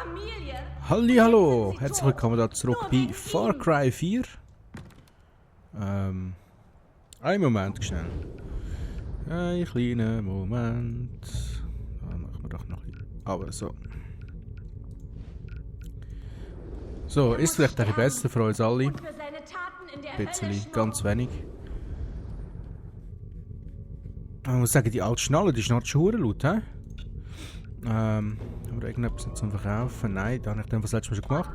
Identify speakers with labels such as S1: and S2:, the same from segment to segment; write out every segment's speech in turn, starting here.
S1: Familie.
S2: Hallihallo, herzlich willkommen da zurück bei Far Cry 4. Einen Moment schnell. Einen kleinen Moment. Dann machen wir doch noch ein bisschen. Aber so. So, ist vielleicht ein bisschen besser für uns alle. Ein bisschen, ganz wenig. Ich muss sagen, die alte Schnalle, die schnarrt schon laut, hä? Haben wir irgendetwas zum Verkaufen? Nein, da habe ich dann das letzte Mal schon gemacht.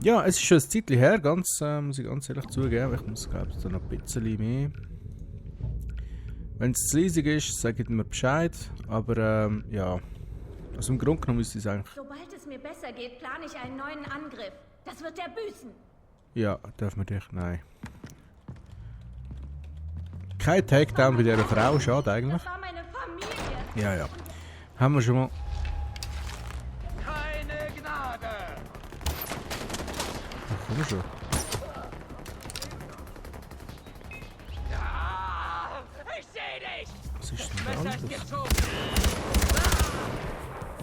S2: Ja, es ist schon ein Zeitchen her, muss ich ganz ehrlich zugeben. Ich muss, glaube ich, da noch ein bisschen mehr. Wenn es zu leisig ist, sagt mir Bescheid. Aber ja, also im Grunde genommen müsste ich es eigentlich...
S1: Sobald es mir besser geht, plane ich einen neuen Angriff. Das wird der büßen.
S2: Ja, dürfen wir dich? Nein. Kein Takedown bei dieser Frau, schade eigentlich.
S1: Das war meine Familie.
S2: Ja, ja. Haben wir schon mal...
S3: Keine Gnade!
S2: Komm schon.
S3: Ja, ich sehe dich!
S2: Was ist denn da
S3: Messer ist
S2: los?
S3: gezogen!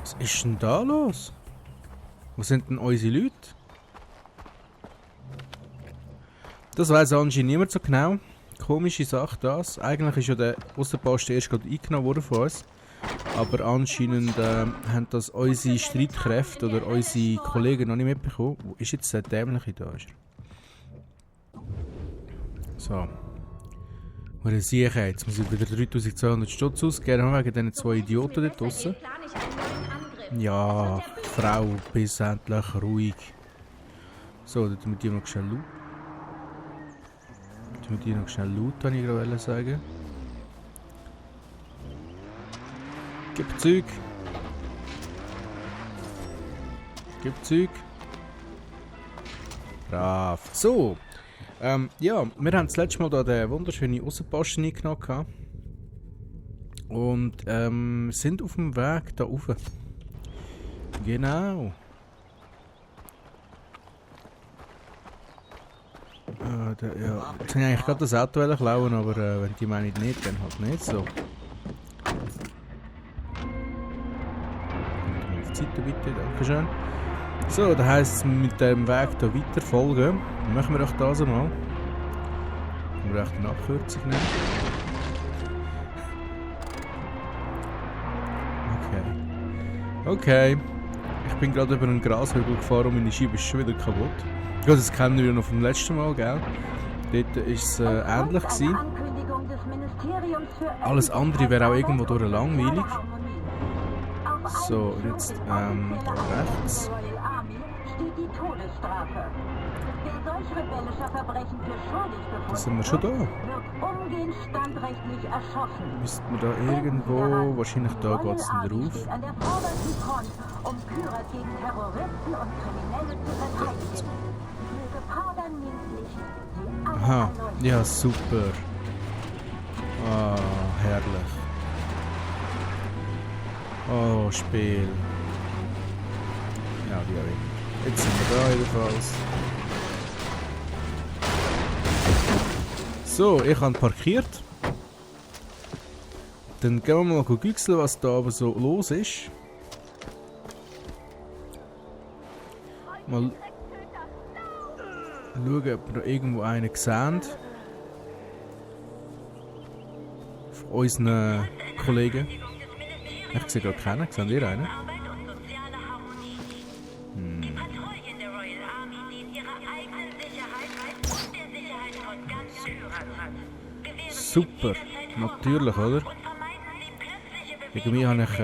S2: Was ist denn da los? Wo sind denn unsere Leute? Das weiss anscheinend niemand so genau. Komische Sache das. Eigentlich ist ja der Aussenposten erst gerade eingenommen worden von uns. Aber anscheinend haben das unsere Streitkräfte oder unsere Kollegen noch nicht mitbekommen. Wo ist jetzt der Dämliche da? So. Wo sehe ich jetzt? Muss ich wieder 3200 Stutz ausgeben wegen diesen zwei Idioten dort draussen. Ja, Frau, bist endlich ruhig. So, dann tun wir die noch schnell laut. Tun wir die noch schnell laut, wollte ich gerade sagen. Gib Zeug. Gib Zeug. Brav. So. Ja, wir haben das letzte Mal da den wunderschönen Aussenposten eingenommen. Und sind auf dem Weg da rauf. Genau. Ja, jetzt wollte ich eigentlich gerade das Auto klauen, aber wenn die meinen nicht, dann halt nicht so. Auf die Seite bitte, dankeschön. So, das heisst, mit dem Weg hier weiter folgen. Dann machen wir doch das einmal. Wir brauchen eine Abkürzung nehmen. Okay. Ich bin gerade über einen Grashügel gefahren und meine Scheibe ist schon wieder kaputt. Ja, das kennen wir ja noch vom letzten Mal, gell? Dort war es ähnlich gewesen. Alles andere wäre auch irgendwo durch langweilig. So, jetzt da rechts. Da sind wir schon da. Müssten wir da irgendwo, wahrscheinlich da geht es dann drauf. Aha, ja super. Ah, herrlich. Oh, Spiel. Ja, wie auch immer. Jetzt sind wir da jedenfalls. So, ich habe parkiert. Dann gehen wir mal gucken, was da aber so los ist. Mal schauen, ob wir irgendwo einen sehen. Von unseren Kollegen. Ich sehe gerade keinen. Seht ihr einen? Super. Natürlich, oder? Irgendwie habe ich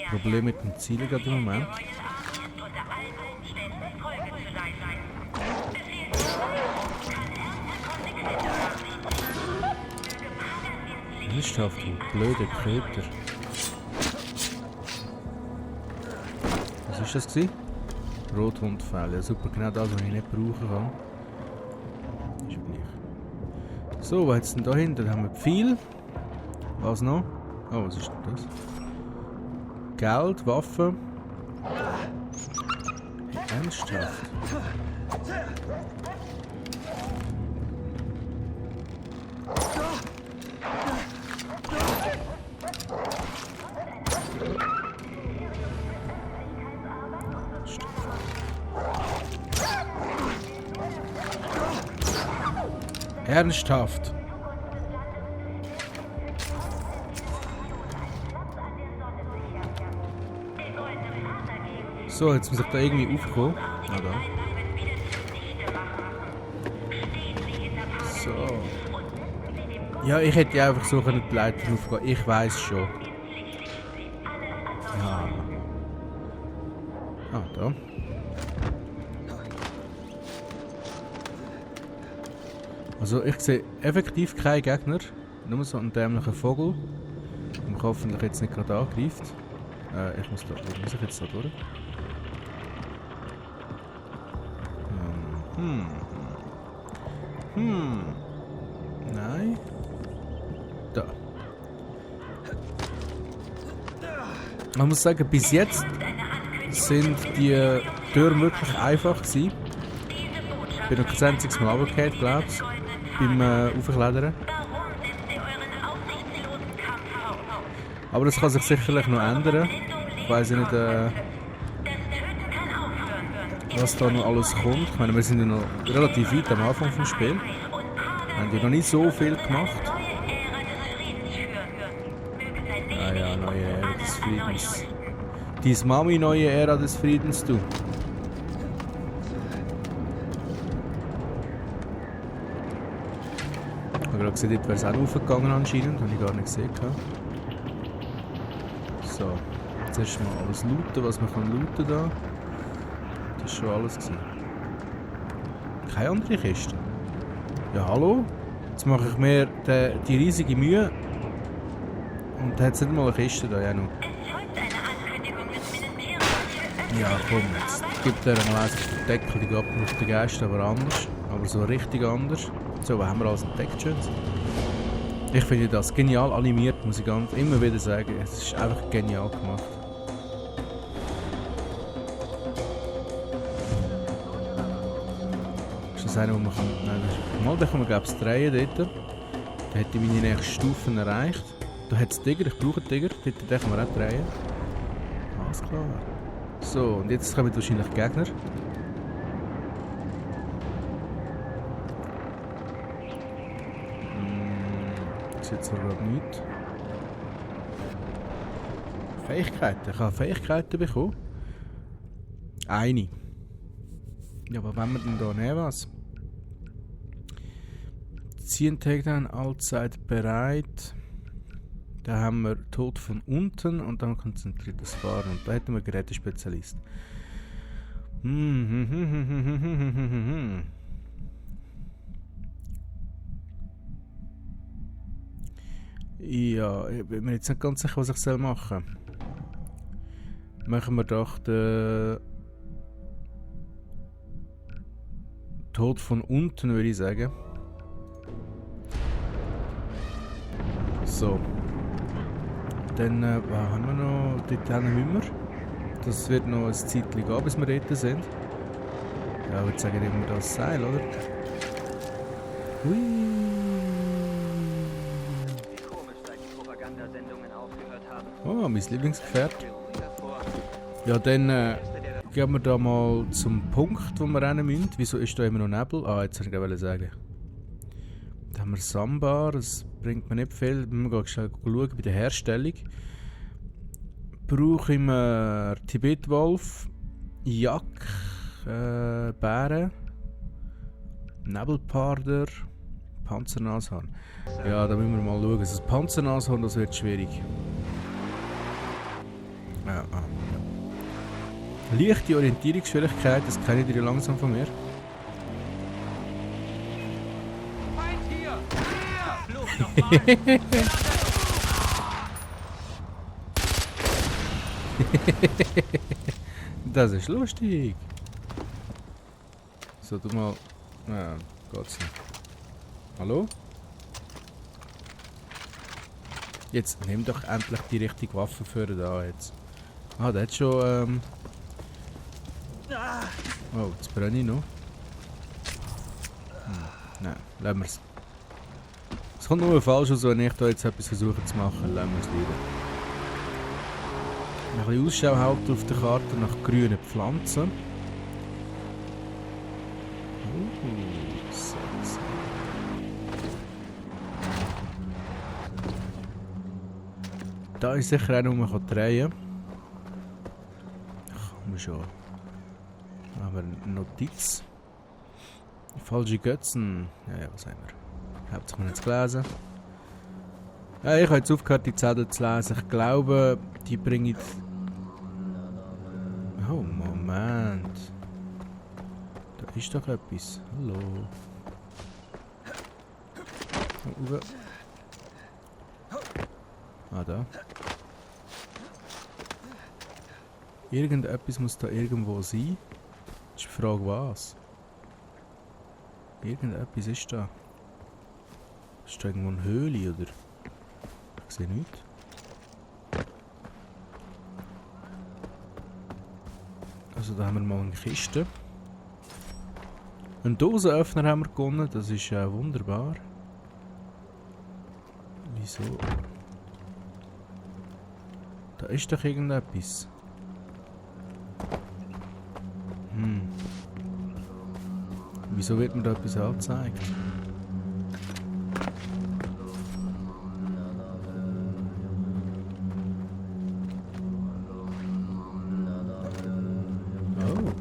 S2: Probleme mit dem Ziel gerade im Moment. Ernsthaft, du blöde Köter. Was war das gewesen? Rotwundfälle. Ja, super, genau das, was ich nicht brauchen kann. Ist ja gleich. So, was hat's denn da hinten? Dann haben wir viel. Was noch? Oh, was ist denn das? Geld, Waffen. Hey, ernsthaft? Ernsthaft. So, jetzt muss ich da irgendwie aufkommen. Ah, da. So. Ja, ich hätte ja einfach so die Leiter aufgehen. Ich weiß schon. Ja. Ah, da. Also ich sehe effektiv keinen Gegner. Nur so einen dämlichen Vogel. Der mich hoffentlich jetzt nicht gerade angreift. Ich muss da. Wo muss ich jetzt da durch? Nein. Da. Man muss sagen, bis jetzt sind die Türen wirklich einfach gewesen. Ich bin noch kein einziges Mal runtergefallen, glaube ich, beim Aufklettern. Aber das kann sich sicherlich noch ändern. Ich weiss nicht, was da noch alles kommt. Ich meine, wir sind ja noch relativ weit am Anfang des Spiels. Wir haben ja noch nicht so viel gemacht. Ah ja, neue Ära des Friedens. Dies Mami, neue Ära des Friedens, du. Ich habe gerade gesehen, dort wäre es auch aufgegangen anscheinend. Habe ich gar nicht gesehen. So, jetzt erst mal alles looten, was man kann looten da. Das war schon alles gewesen. Keine andere Kiste. Ja, hallo? Jetzt mache ich mir die riesige Mühe. Und da hat es nicht mal eine Kiste da, ja noch. Ja, komm, jetzt gibt er mal einen Deckel, die abgebrauchten Geister, aber anders. Aber so richtig anders. So, was haben wir alles entdeckt schon? Ich finde das genial animiert, muss ich immer wieder sagen. Es ist einfach genial gemacht. Ist das einer, wo man kann... Nein, mal, da kann man glaube ich drehen dort. Da hätte ich meine nächsten Stufen erreicht. Da hat es Tiger, ich brauche einen Tiger. Dort kann man auch drehen. Alles klar. So, und jetzt kommen wahrscheinlich Gegner. Ich sehe jetzt gerade nichts. Fähigkeiten. Ich habe Fähigkeiten bekommen. Eine. Ja, aber wenn wir denn da nehmen was? Ziehen Takedown allzeit bereit. Da haben wir Tod von unten und dann konzentriertes Fahren. Und da hätten wir Gerätespezialist. Ja, ich bin mir jetzt nicht ganz sicher, was ich machen soll. Machen wir doch den Tod von unten, würde ich sagen. So. Dann, was haben wir noch? Dort haben wir. Das wird noch ein Zeitchen gehen, bis wir dort sind. Ja, ich würde sagen, nehmen wir das Seil, oder? Hui. Oh, mein Lieblingsgefährt. Ja, dann gehen wir da mal zum Punkt, wo wir rennen müssen. Wieso ist da immer noch Nebel? Ah, jetzt wollte ich gerade sagen. Da haben wir Sambar, das bringt mir nicht viel. Wir gehen schnell schauen bei der Herstellung. Brauche ich mir Tibetwolf, Jack, Bären, Nebelparder, Panzernashorn. Ja, da müssen wir mal schauen. Also das Panzernashorn, das wird schwierig. Ja. Leichte Orientierungsschwierigkeit, das kenne ich dir langsam von mir. Das ist lustig. So, du mal. Ja, geht's nicht. Hallo? Jetzt nimm doch endlich die richtige Waffe für da jetzt. Ah, der hat schon. Oh, jetzt brenne ich noch. Nein, lassen wir es. Es kommt nur falsch aus, wenn ich da jetzt etwas versuche zu machen. Lassen wir es lieber. Ein bisschen Ausschau halten auf der Karte nach grünen Pflanzen. ist sicher einer, den man drehen kann. Ach, komm schon. Dann haben wir eine Notiz. Falsche Götzen. Ja, was haben wir? Habt ihr jetzt gelesen? Ja, ich habe jetzt aufgehört, die Zettel zu lesen. Ich glaube, die bringen... Oh, Moment. Da ist doch etwas. Hallo. Ah, da. Irgendetwas muss da irgendwo sein. Das ist die Frage, was? Irgendetwas ist da. Ist da irgendwo eine Höhle, oder? Ich sehe nichts. Also da haben wir mal eine Kiste. Einen Dosenöffner haben wir gewonnen, das ist wunderbar. Wieso? Da ist doch irgendetwas. Wieso wird mir da etwas angezeigt? Oh.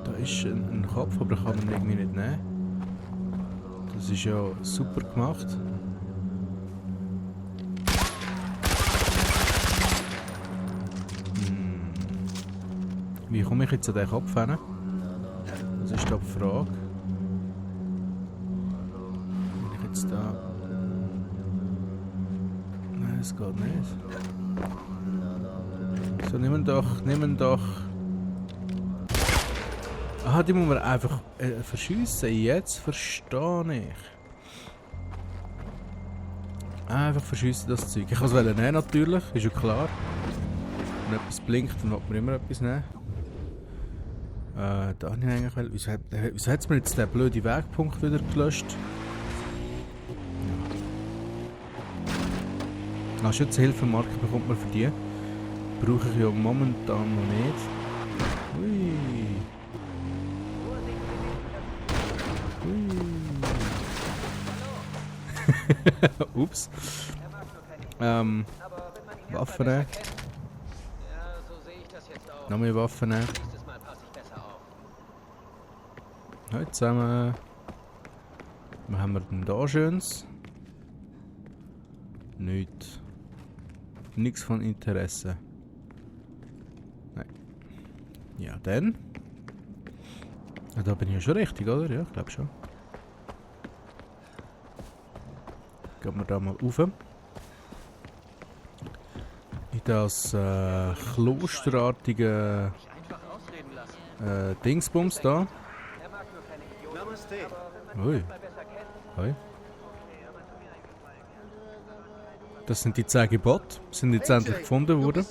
S2: Da ist ein Kopf, aber den kann man irgendwie nicht nehmen. Das ist ja super gemacht. Wie komme ich jetzt an den Kopf hin? Das ist da die Frage. Bin ich jetzt da... Nein, es geht nicht. So, nehmen doch... Ah, die muss man einfach verschiessen. Jetzt verstehe ich. Einfach verschiessen das Zeug. Ich kann es nehmen natürlich, ist ja klar. Wenn etwas blinkt, dann will man immer etwas nehmen. Da habe ich eigentlich... Wieso hat es mir jetzt den blöden Wegpunkt wieder gelöscht? Ja. Schützenhilfemarke bekommt man für die. Brauche ich ja momentan noch nicht. Ui. Ui. Ups. Waffen nehmen. Noch mehr Waffen nehmen. Heute zusammen. Was haben wir denn da Schönes? Nichts. Nichts von Interesse. Nein. Ja, dann. Ja, da bin ich ja schon richtig, oder? Ja, ich glaube schon. Gehen wir da mal rauf. In das klosterartige Dingsbums da. Ui. Ui. Das sind die 10 Gebote. Sind jetzt endlich gefunden worden.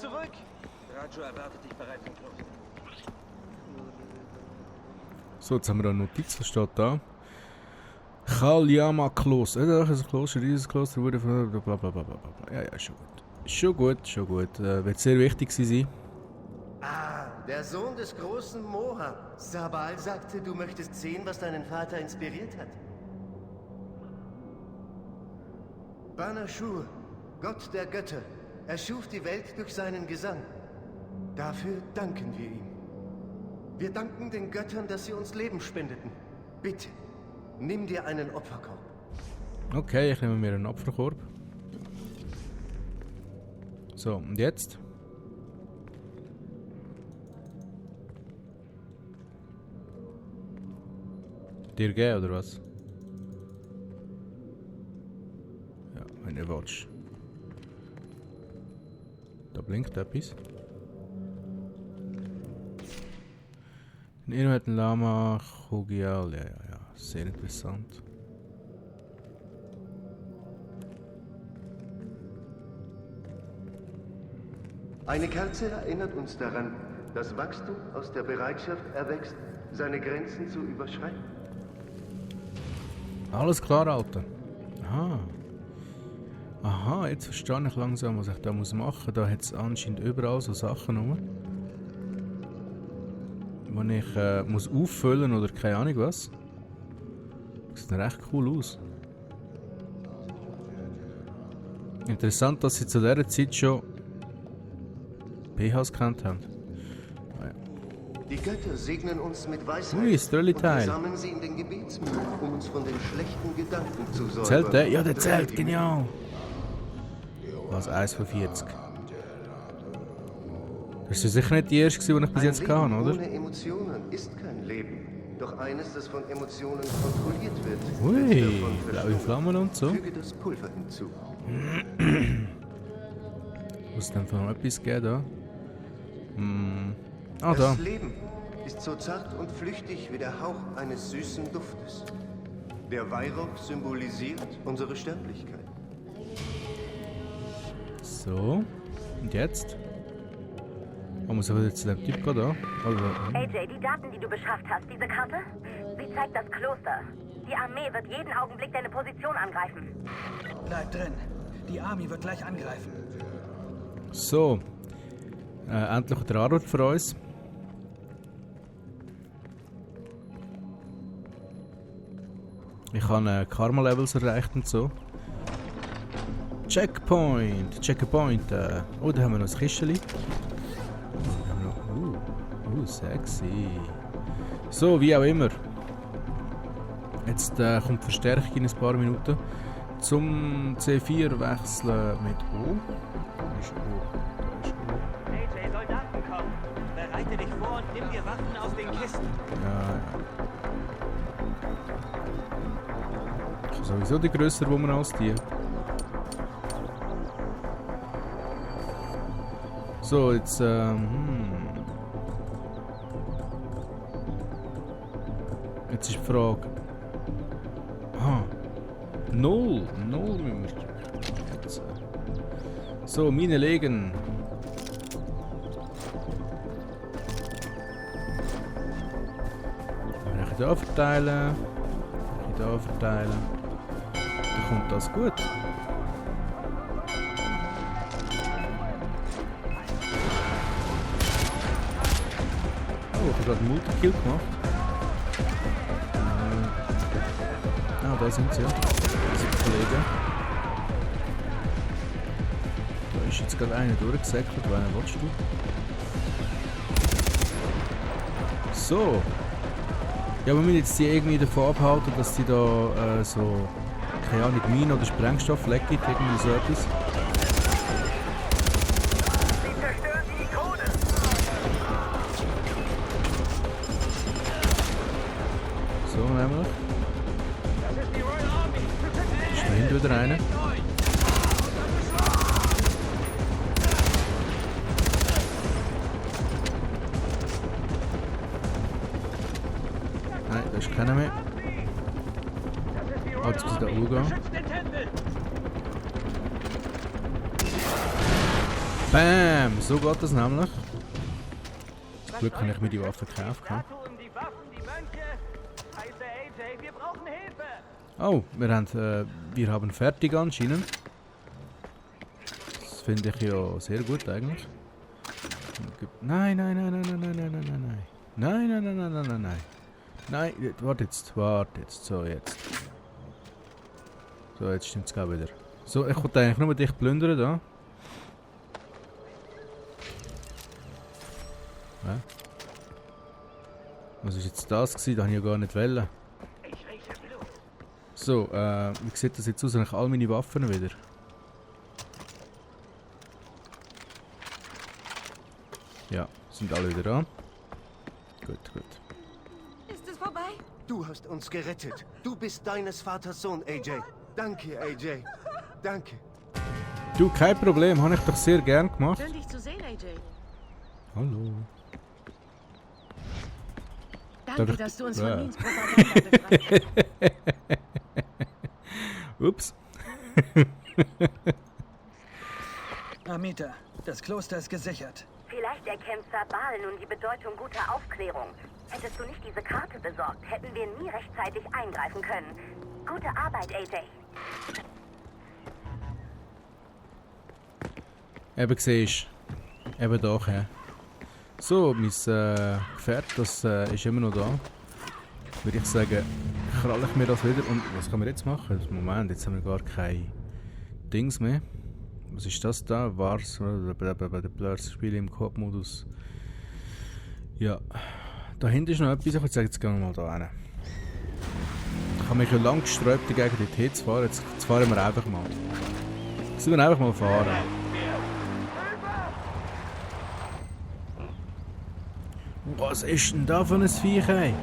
S2: So, jetzt haben wir eine Notiz, was steht da? Kalyama Kloster. Ja, das ist ein Kloster. Dieses Kloster wurde von... Blablabla. Ja, schon gut. Schon gut. Wird sehr wichtig sein.
S4: Ah, der Sohn des großen Moha. Sabal sagte, du möchtest sehen, was deinen Vater inspiriert hat. Banashur, Gott der Götter, erschuf die Welt durch seinen Gesang. Dafür danken wir ihm. Wir danken den Göttern, dass sie uns Leben spendeten. Bitte, nimm dir einen Opferkorb.
S2: Okay, ich nehme mir einen Opferkorb. So, und jetzt? Dir geben, oder was? Ja, wenn ihr willst. Da blinkt etwas. Ihr hat ein Lama Chogial. Ja, sehr interessant.
S4: Eine Kerze erinnert uns daran, dass Wachstum aus der Bereitschaft erwächst, seine Grenzen zu überschreiten.
S2: Alles klar, Alter. Aha, jetzt verstehe ich langsam, was ich da machen muss. Da hat es anscheinend überall so Sachen rum. die ich muss auffüllen oder keine Ahnung was. Das sieht recht cool aus. Interessant, dass sie zu dieser Zeit schon PHs gekannt haben.
S4: Die Götter segnen uns mit Weisheit
S2: Ui, das Trölli-Teil.
S4: und wir sammeln sie in den Gebetsmühlen, um uns von den schlechten Gedanken zu säubern.
S2: Zählt der? Ja, der zählt, genial. Was, 1 von 40. Das war sicher nicht die erste, die ich bis jetzt
S4: Ein Leben
S2: hatte, oder?
S4: ohne Emotionen ist kein Leben. Doch eines, das von Emotionen kontrolliert wird,
S2: Ui,
S4: wird davon
S2: blaue
S4: verschlungen.
S2: Flammen und so.
S4: Füge das Pulver hinzu.
S2: Muss es dann noch etwas geben da? Ah, da.
S4: Das Leben ist so zart und flüchtig wie der Hauch eines süßen Duftes. Der Weihrauch symbolisiert unsere Sterblichkeit.
S2: So. Und jetzt? Oh, muss ich wieder zu dem Typ gehen da? Also,
S5: AJ, die Daten, die du beschafft hast, diese Karte, sie zeigt das Kloster. Die Armee wird jeden Augenblick deine Position angreifen.
S6: Bleib drin. Die Army wird gleich angreifen.
S2: so. Endlich der Arbeit für uns. Ich habe Karma-Levels erreicht und so. Checkpoint! Checkpoint! Oh, da haben wir noch ein Kistchen. Sexy. So, wie auch immer. Jetzt kommt die Verstärkung in ein paar Minuten. Zum C4 wechseln mit O. Da ist O. Da ist O.
S3: AJ, Soldaten kommen. Bereite dich vor und nimm dir Waffen aus den Kisten.
S2: Ja. Ich habe sowieso die grössere Wumme als die. So, jetzt Jetzt ist die Frage. Aha. 0 müssen wir jetzt. So, Mine legen. Wenn ich hier verteilen. Hier verteilen. Dann kommt das gut. Oh, ich habe gerade einen Multikill gemacht. Ah, da sind sie ja. Das sind die Kollegen. Da ist jetzt gerade einer durchgesäckelt. Welchen willst du? So. Ja, wir müssen jetzt die irgendwie davon abhalten, dass die da so, keine Ahnung, Minen oder Sprengstoff lecken, irgendwie so etwas. So, nämlich. Ist da hinten wieder einer? Nein, da ist keiner mehr. Oh, jetzt muss ich da hochgehen. Bam! So geht das nämlich. Zum Glück habe ich mir die Waffe gekauft. Oh, wir haben fertig anscheinend. Das finde ich ja sehr gut eigentlich. Nein. Nein, warte jetzt. So, jetzt. So, jetzt stimmt es gar wieder. So, ich wollte eigentlich nur dich plündern da. Ja. Was war jetzt das gewesen? Das habe ich ja gar nicht wollen. So, wie sieht das jetzt aus? Habe ich all meine Waffen wieder? Ja, sind alle wieder da. Gut.
S1: Ist es vorbei?
S4: Du hast uns gerettet. Du bist deines Vaters Sohn, AJ. Danke, AJ. Danke.
S2: Du, kein Problem, habe ich doch sehr gern gemacht.
S1: Schön, dich zu sehen, AJ.
S2: Hallo.
S1: Danke, dass du uns von Means Propaganda befreit hast.
S2: Ups.
S6: Amita, das Kloster ist gesichert.
S5: Vielleicht erkennt Sabal nun die Bedeutung guter Aufklärung. Hättest du nicht diese Karte besorgt, hätten wir nie rechtzeitig eingreifen können. Gute Arbeit, AJ.
S2: Eben siehst du. Eben doch, ja. So, mein Gefährt, das ist immer noch da. Würde ich sagen, kralle ich mir das wieder. Und was können wir jetzt machen? Moment, jetzt haben wir gar kein Dings mehr. Was ist das da? Wars, das Spiel im Koop-Modus. Ja, da hinten ist noch etwas. Ich würde sagen, jetzt gehen wir mal da hin. Ich habe mich ja lange gesträubt, dagegen dorthin zu fahren. Jetzt fahren wir einfach mal. Jetzt wir einfach mal fahren. Was ist denn da für ein Viech, ey?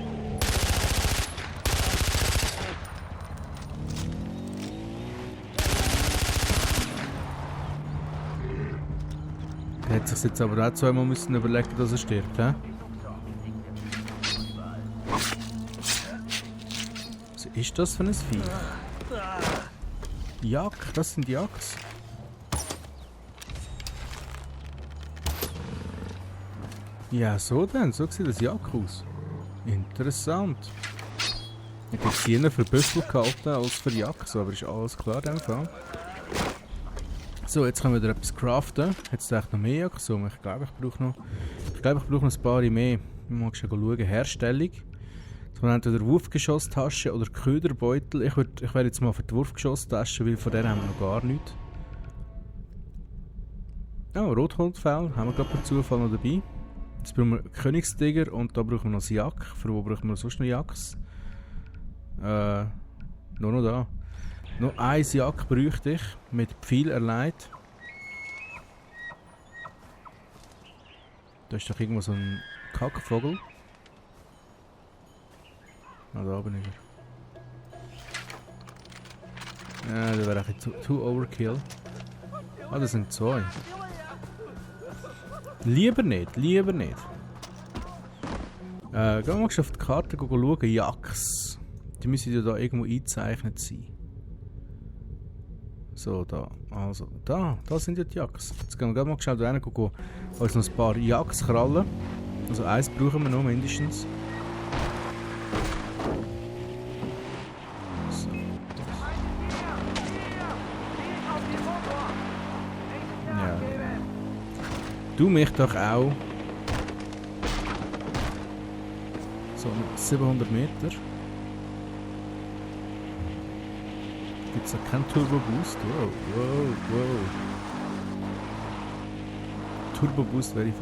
S2: Der hätte sich jetzt aber auch zweimal müssen überlegen, dass er stirbt, hä? Was ist das für ein Viech? Jak, das sind Jaks. Ja, so denn, so sieht das Jak aus. Interessant. Ich habe jetzt hier für Büffel gehalten als für Jaks, aber ist alles klar in dem Fall. So, jetzt können wir wieder etwas craften. Jetzt echt noch mehr Jaks. So, ich glaube, ich brauche noch ein paar mehr. Ich mag schon schauen. Herstellung. Das war entweder Wurfgeschosstasche oder Köderbeutel. Ich wäre jetzt mal für die Wurfgeschosstasche, weil von der haben wir noch gar nichts. Oh, Rotholzfell haben wir gerade per Zufall noch dabei. Jetzt brauchen wir Königstiger und da brauchen wir noch ein Jak. Für wo brauchen wir sonst noch Jaks? Nur noch da. Noch ein Jak bräuchte ich, mit Pfeil erleiht. Da ist doch irgendwo so ein Kackvogel. Ah, da oben ist er. Ja, der wäre ein bisschen too overkill. Ah, das sind zwei. Lieber nicht, lieber nicht. Gehen wir mal auf die Karte schauen. Jaks. Die müssen ja da irgendwo eingezeichnet sein. So, da. Also, da sind ja die Jaks. Jetzt gehen wir mal schnell da rein gucken. Uns noch ein paar Jaks krallen. Also eins brauchen wir noch mindestens. So. Ja. Du mich doch auch. So, 700 Meter. Gibt es da keinen Turbo Boost? Wow, wow, wow. Turbo Boost wäre ich.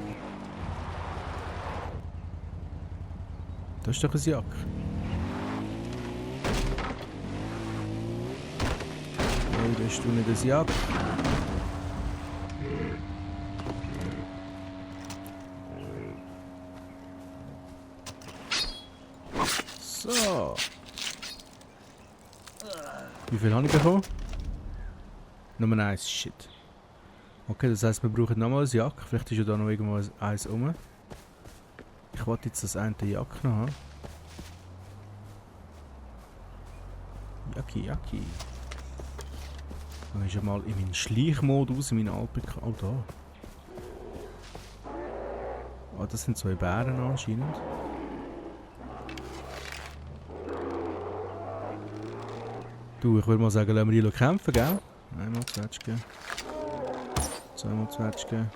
S2: Das ist doch ein Jak. Nein, das ist du nicht ein Jak. So. Wie viel habe ich bekommen? Nummer 1, shit. Okay, das heisst, wir brauchen nochmal ein Jak. Vielleicht ist ja da noch irgendwo eins rum. Ich wollte jetzt das eine Jak noch haben. Jaki. Dann ist ja mal in meinen Schleichmodus, in meinen Alpika. Oh, da. Oh, das sind zwei Bären anscheinend. Du, ich würde mal sagen, lassen wir die kämpfen, gell? Einmal Zwetschgen. Zweimal Zwetschgen.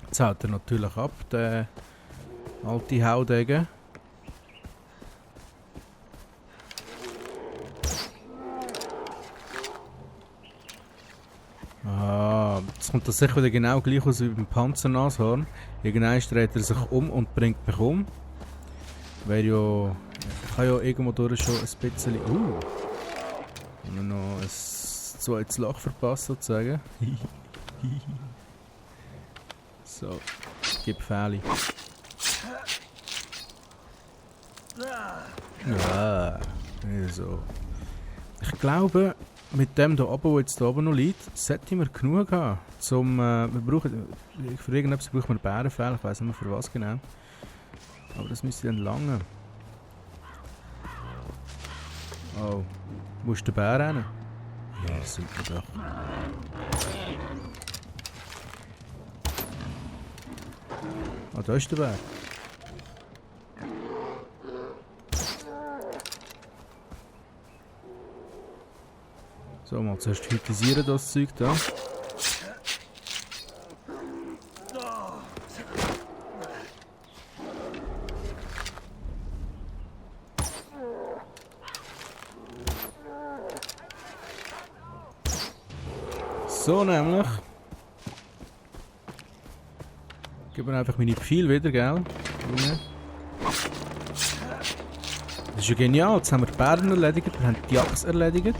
S2: Jetzt haut er natürlich ab, der alte Haudegen. Ah, jetzt kommt das sicher wieder genau gleich aus wie beim Panzernashorn. Irgendwann dreht er sich um und bringt mich um. Wäre ja... Ich habe ja irgendwo durch schon ein bisschen... Und noch ein zweites Loch verpasst sozusagen. So, gib Fähli. Ja, so. Ich glaube, mit dem hier oben, der jetzt hier oben noch liegt, sollten wir genug haben. Zum, wir brauchen, für irgendetwas brauchen wir Bärenfell, ich weiss nicht mehr für was genau. Aber das müsste dann lange. Oh, wo ist der Bär hin? Ja, das sind wir doch. Ah, da ist der Bär. So, mal zuerst hypnotisieren das Zeug da. So nämlich. Gib mir einfach meine Pfeile wieder, gell? Das ist ja genial. Jetzt haben wir die Bären erledigt, wir haben die Axt erledigt.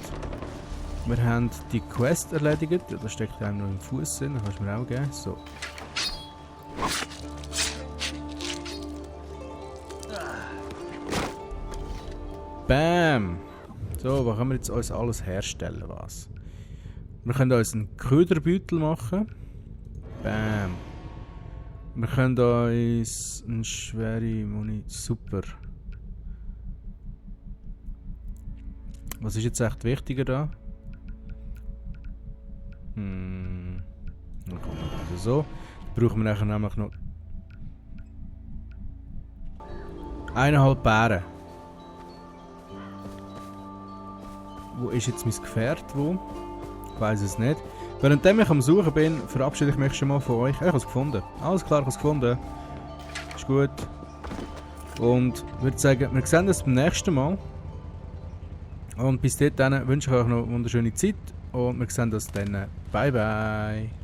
S2: Wir haben die Quest erledigt. Ja, da steckt einem noch im Fuß drin, das kannst du mir auch geben. So. Bam! So, was können wir jetzt uns alles herstellen? Was? Wir können uns einen Köderbeutel machen. Bam! Wir können uns eine schwere Munition. Super. Was ist jetzt echt wichtiger da? Dann kommt also so. Dann brauchen wir nachher nämlich noch 1,5 Bären. Wo ist jetzt mein Gefährt? Wo? Ich weiss es nicht. Während ich am Suchen bin, verabschiede ich mich schon mal von euch. Ich habe es gefunden. Alles klar, ich habe es gefunden. Ist gut. Und ich würde sagen, wir sehen uns beim nächsten Mal. Und bis dahin wünsche ich euch noch eine wunderschöne Zeit. Und wir sehen uns dann. Bye bye.